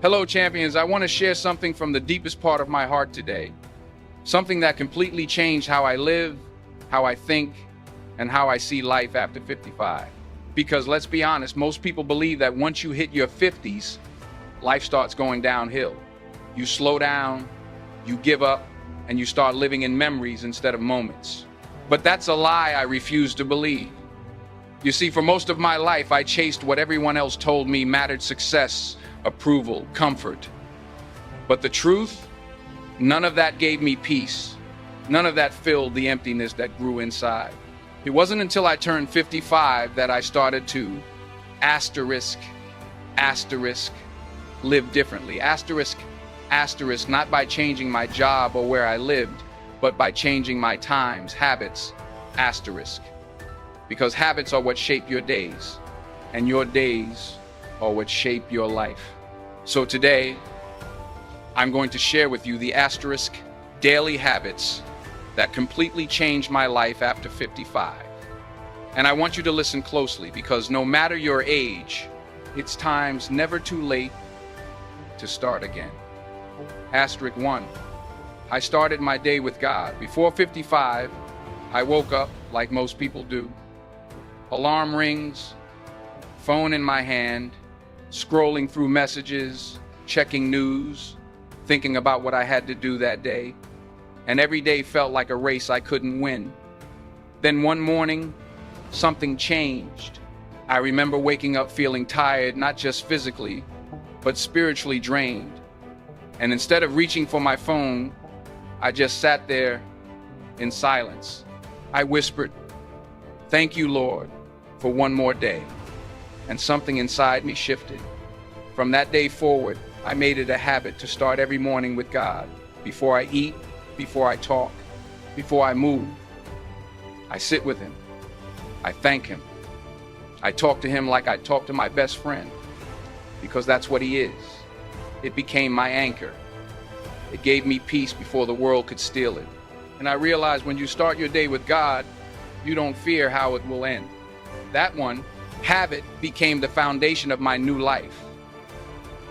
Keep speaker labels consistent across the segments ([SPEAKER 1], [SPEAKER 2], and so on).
[SPEAKER 1] Hello, champions. I want to share something from the deepest part of my heart today. Something that completely changed how I live, how I think, and how I see life after 55. Because let's be honest, most people believe that once you hit your 50s, life starts going downhill. You slow down, you give up, and you start living in memories instead of moments. But that's a lie I refuse to believe. You see, for most of my life, I chased what everyone else told me mattered: success, approval, comfort. But the truth, none of that gave me peace. None of that filled the emptiness that grew inside. It wasn't until I turned 55 that I started to asterisk, live differently. Asterisk, not by changing my job or where I lived, but by changing my times, habits, asterisk. Because habits are what shape your days, and your days are what shape your life. So today, I'm going to share with you the asterisk daily habits that completely changed my life after 55. And I want you to listen closely, because no matter your age, it's times never too late to start again. Asterisk 1, I started my day with God. Before 55, I woke up like most people do. Alarm rings, phone in my hand, scrolling through messages, checking news, thinking about what I had to do that day. And every day felt like a race I couldn't win. Then one morning, something changed. I remember waking up feeling tired, not just physically, but spiritually drained. And instead of reaching for my phone, I just sat there in silence. I whispered, "Thank you, Lord, for one more day." And something inside me shifted. From that day forward, I made it a habit to start every morning with God. Before I eat, before I talk, before I move, I sit with Him. I thank Him. I talk to Him like I talk to my best friend, because that's what He is. It became my anchor. It gave me peace before the world could steal it. And I realized when you start your day with God, you don't fear how it will end. That one habit became the foundation of my new life.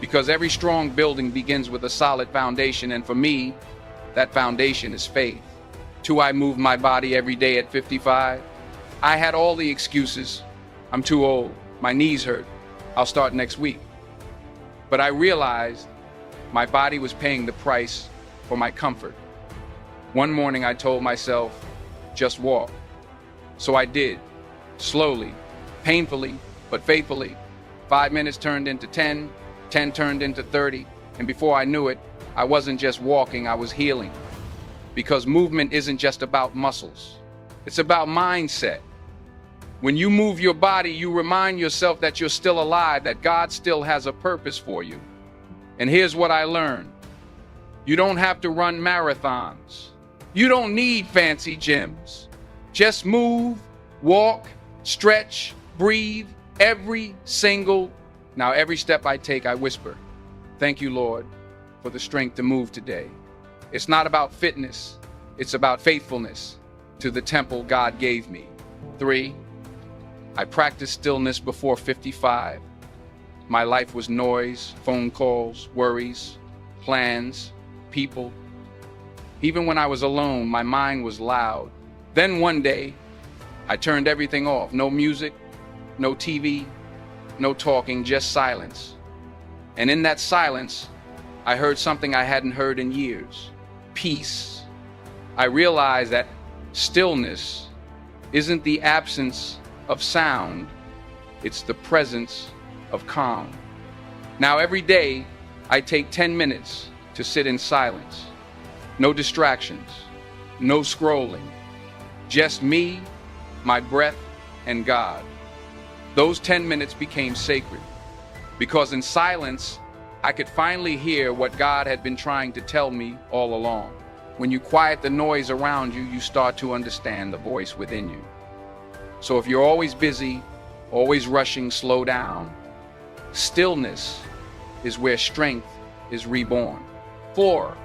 [SPEAKER 1] Because every strong building begins with a solid foundation, and for me, that foundation is faith. Do I move my body every day at 55? I had all the excuses. I'm too old. My knees hurt. I'll start next week. But I realized my body was paying the price for my comfort. One morning I told myself, just walk. So I did, slowly, painfully, but faithfully. 5 minutes turned into 10, 10 turned into 30, and before I knew it, I wasn't just walking, I was healing. Because movement isn't just about muscles, it's about mindset. When you move your body, you remind yourself that you're still alive, that God still has a purpose for you. And here's what I learned. You don't have to run marathons. You don't need fancy gyms. Just move, walk, stretch, breathe, every step I take, I whisper, "Thank you, Lord, for the strength to move today." It's not about fitness, it's about faithfulness to the temple God gave me. 3, I practiced stillness before 55. My life was noise, phone calls, worries, plans, people. Even when I was alone, my mind was loud. Then one day, I turned everything off. No music, no TV, no talking, just silence. And in that silence, I heard something I hadn't heard in years: peace. I realized that stillness isn't the absence of sound, it's the presence of calm. Now every day, I take 10 minutes to sit in silence. No distractions, no scrolling, just me, my breath, and God. Those 10 minutes became sacred, because in silence, I could finally hear what God had been trying to tell me all along. When you quiet the noise around you, you start to understand the voice within you. So if you're always busy, always rushing, slow down. Stillness is where strength is reborn. 4,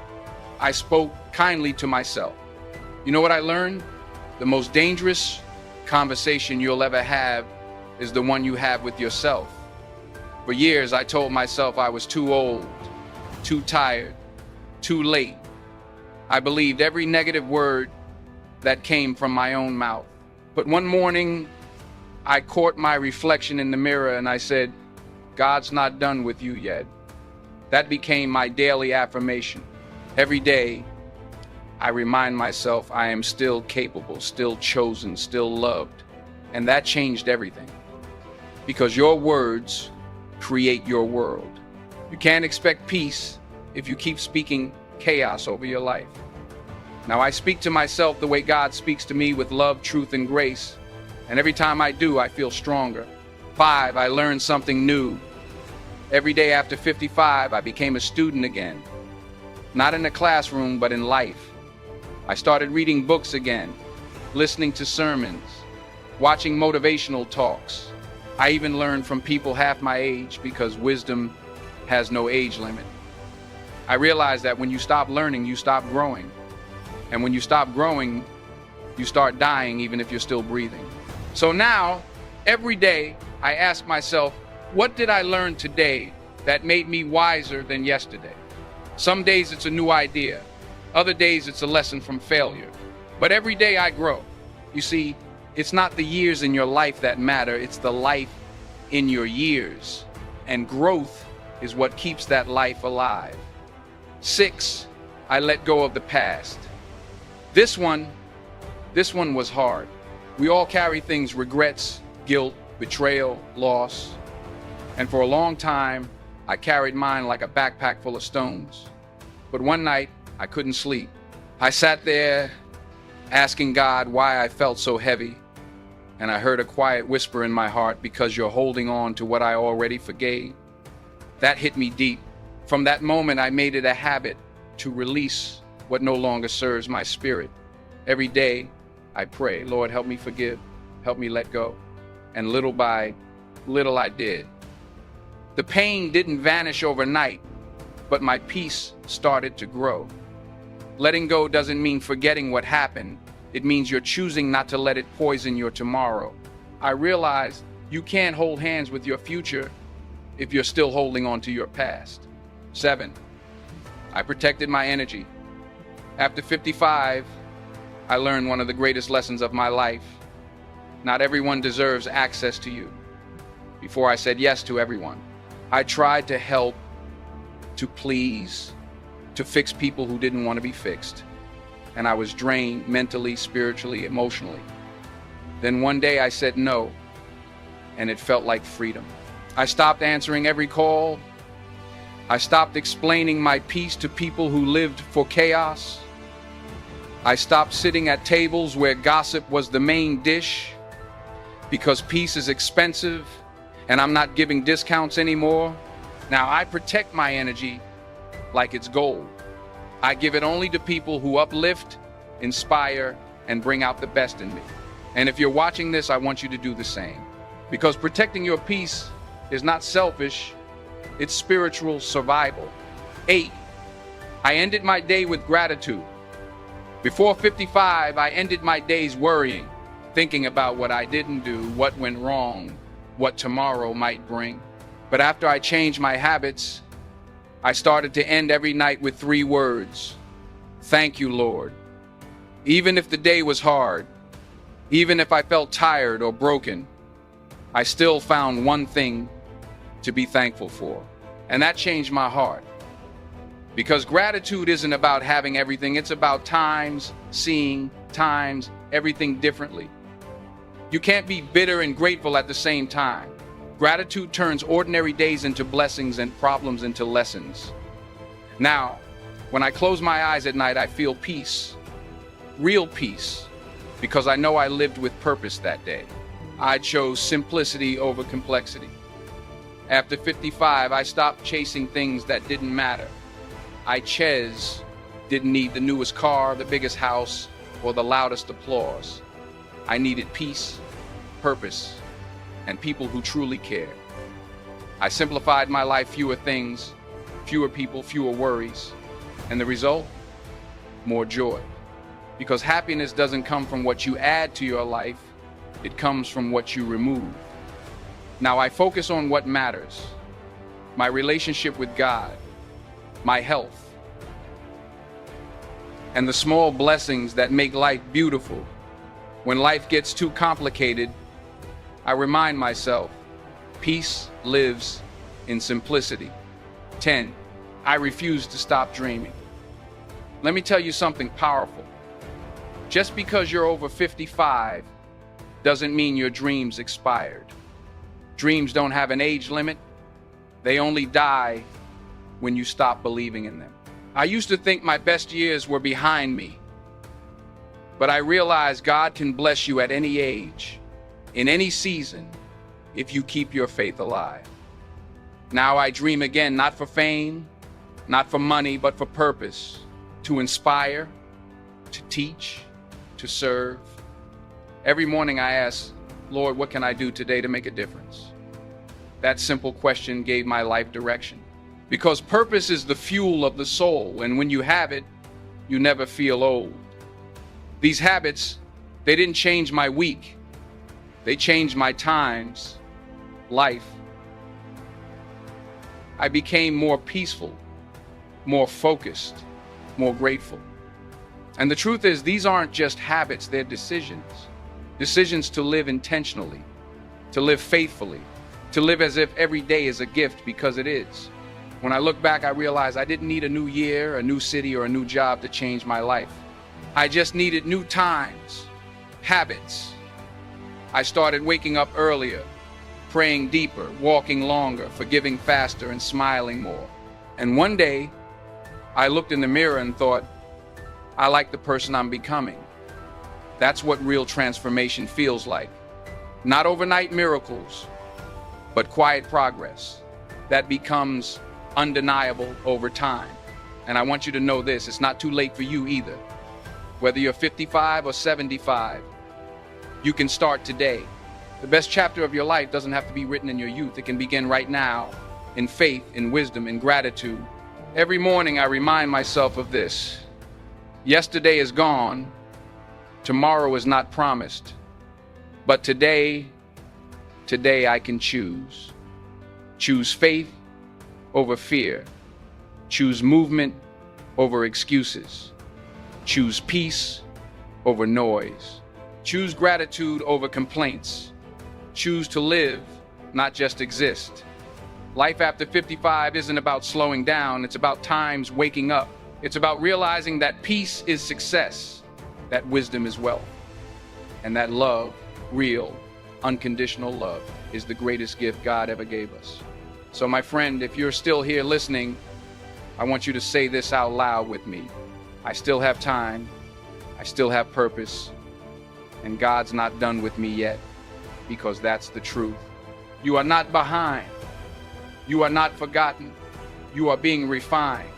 [SPEAKER 1] I spoke kindly to myself. You know what I learned? The most dangerous conversation you'll ever have is the one you have with yourself. For years, I told myself I was too old, too tired, too late. I believed every negative word that came from my own mouth. But one morning, I caught my reflection in the mirror and I said, "God's not done with you yet." That became my daily affirmation. Every day, I remind myself I am still capable, still chosen, still loved. And that changed everything. Because your words create your world. You can't expect peace if you keep speaking chaos over your life. Now, I speak to myself the way God speaks to me, with love, truth, and grace. And every time I do, I feel stronger. 5, I learned something new. Every day after 55, I became a student again. Not in the classroom, but in life. I started reading books again, listening to sermons, watching motivational talks. I even learned from people half my age, because wisdom has no age limit. I realized that when you stop learning, you stop growing. And when you stop growing, you start dying, even if you're still breathing. So now, every day, I ask myself, what did I learn today that made me wiser than yesterday? Some days it's a new idea. Other days it's a lesson from failure. But every day I grow. You see, it's not the years in your life that matter, it's the life in your years. And growth is what keeps that life alive. 6, I let go of the past. This one was hard. We all carry things: regrets, guilt, betrayal, loss. And for a long time, I carried mine like a backpack full of stones. But one night, I couldn't sleep. I sat there asking God why I felt so heavy. And I heard a quiet whisper in my heart, "Because you're holding on to what I already forgave." That hit me deep. From that moment, I made it a habit to release what no longer serves my spirit. Every day, I pray, "Lord, help me forgive, help me let go." And little by little, I did. The pain didn't vanish overnight, but my peace started to grow. Letting go doesn't mean forgetting what happened. It means you're choosing not to let it poison your tomorrow. I realized you can't hold hands with your future if you're still holding on to your past. 7, I protected my energy. After 55, I learned one of the greatest lessons of my life. Not everyone deserves access to you. Before I said yes to everyone, I tried to help, to please, to fix people who didn't want to be fixed. And I was drained mentally, spiritually, emotionally. Then one day I said no, and it felt like freedom. I stopped answering every call. I stopped explaining my peace to people who lived for chaos. I stopped sitting at tables where gossip was the main dish, because peace is expensive and I'm not giving discounts anymore. Now I protect my energy like it's gold. I give it only to people who uplift, inspire, and bring out the best in me. And if you're watching this, I want you to do the same. Because protecting your peace is not selfish, it's spiritual survival. 8, I ended my day with gratitude. Before 55, I ended my days worrying, thinking about what I didn't do, what went wrong, what tomorrow might bring. But after I changed my habits, I started to end every night with 3 words. Thank you, Lord. Even if the day was hard, even if I felt tired or broken, I still found one thing to be thankful for. And that changed my heart. Because gratitude isn't about having everything, it's about seeing everything differently. You can't be bitter and grateful at the same time. Gratitude turns ordinary days into blessings and problems into lessons. Now, when I close my eyes at night, I feel peace, real peace, because I know I lived with purpose that day. I chose simplicity over complexity. After 55, I stopped chasing things that didn't matter. Didn't need the newest car, the biggest house, or the loudest applause. I needed peace, purpose, and people who truly care. I simplified my life: fewer things, fewer people, fewer worries. And the result? More joy. Because happiness doesn't come from what you add to your life, it comes from what you remove. Now I focus on what matters: my relationship with God, my health, and the small blessings that make life beautiful. When life gets too complicated, I remind myself, peace lives in simplicity. 10. I refuse to stop dreaming. Let me tell you something powerful. Just because you're over 55 doesn't mean your dreams expired. Dreams don't have an age limit. They only die when you stop believing in them. I used to think my best years were behind me, but I realized God can bless you at any age, in any season, if you keep your faith alive. Now I dream again, not for fame, not for money, but for purpose, to inspire, to teach, to serve. Every morning I ask, Lord, what can I do today to make a difference? That simple question gave my life direction. Because purpose is the fuel of the soul, and when you have it, you never feel old. These habits, they didn't change my week. They changed my times, life. I became more peaceful, more focused, more grateful. And the truth is, these aren't just habits, they're decisions. Decisions to live intentionally, to live faithfully, to live as if every day is a gift, because it is. When I look back, I realized I didn't need a new year, a new city, or a new job to change my life. I just needed new times, habits. I started waking up earlier, praying deeper, walking longer, forgiving faster, and smiling more. And one day, I looked in the mirror and thought, I like the person I'm becoming. That's what real transformation feels like. Not overnight miracles, but quiet progress that becomes undeniable over time. And I want you to know this, it's not too late for you either. Whether you're 55 or 75, you can start today. The best chapter of your life doesn't have to be written in your youth. It can begin right now, in faith, in wisdom, in gratitude. Every morning I remind myself of this. Yesterday is gone. Tomorrow is not promised. But today I can choose. Choose faith over fear. Choose movement over excuses. Choose peace over noise. Choose gratitude over complaints. Choose to live, not just exist. Life after 55 isn't about slowing down, it's about times waking up. It's about realizing that peace is success, that wisdom is wealth, and that love, real, unconditional love, is the greatest gift God ever gave us. So my friend, if you're still here listening, I want you to say this out loud with me. I still have time, I still have purpose, and God's not done with me yet, because that's the truth. You are not behind. You are not forgotten. You are being refined,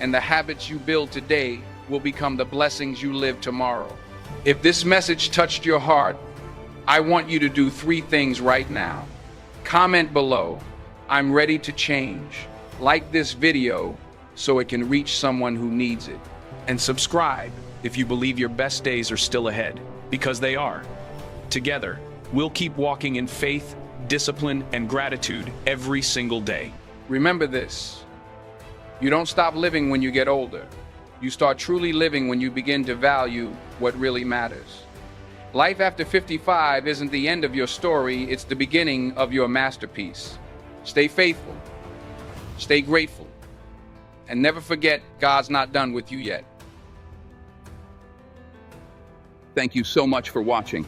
[SPEAKER 1] and the habits you build today will become the blessings you live tomorrow. If this message touched your heart, I want you to do 3 things right now. Comment below, I'm ready to change. Like this video so it can reach someone who needs it.
[SPEAKER 2] And subscribe if you believe your best days are still ahead, because they are. Together, we'll keep walking in faith, discipline, and gratitude every single day.
[SPEAKER 1] Remember this, you don't stop living when you get older. You start truly living when you begin to value what really matters. Life after 55 isn't the end of your story, it's the beginning of your masterpiece. Stay faithful, stay grateful, and never forget God's not done with you yet. Thank you so much for watching.